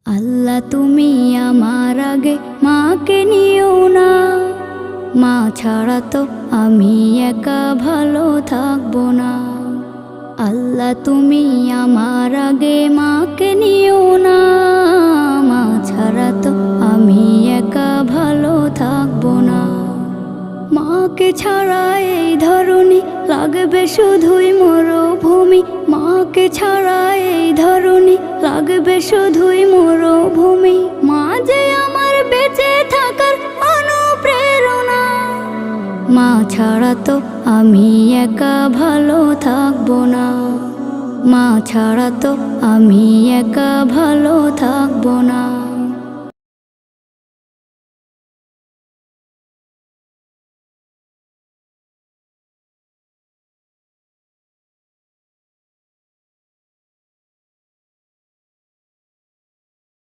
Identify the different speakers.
Speaker 1: আল্লাহ তুমি আমার আগে মাকে নিও না, মা ছাড়া তো আমি একা ভালো থাকবো না। আল্লাহ তুমি আমার আগে মাকে নিও না, মা ছাড়া তো আমি একা ভালো থাকবো না। মাকে ছাড়া এই ধরনী লাগবে শুধুই মরুভূমি, মাকে ছাড়া এই ধরনী লাগবে শুধুই মরুভূমি। মা যে আমার বেঁচে থাকার অনুপ্রেরণা, মা ছাড়া তো আমি একা ভালো থাকবো না, মা ছাড়া তো আমি একা ভালো থাকবো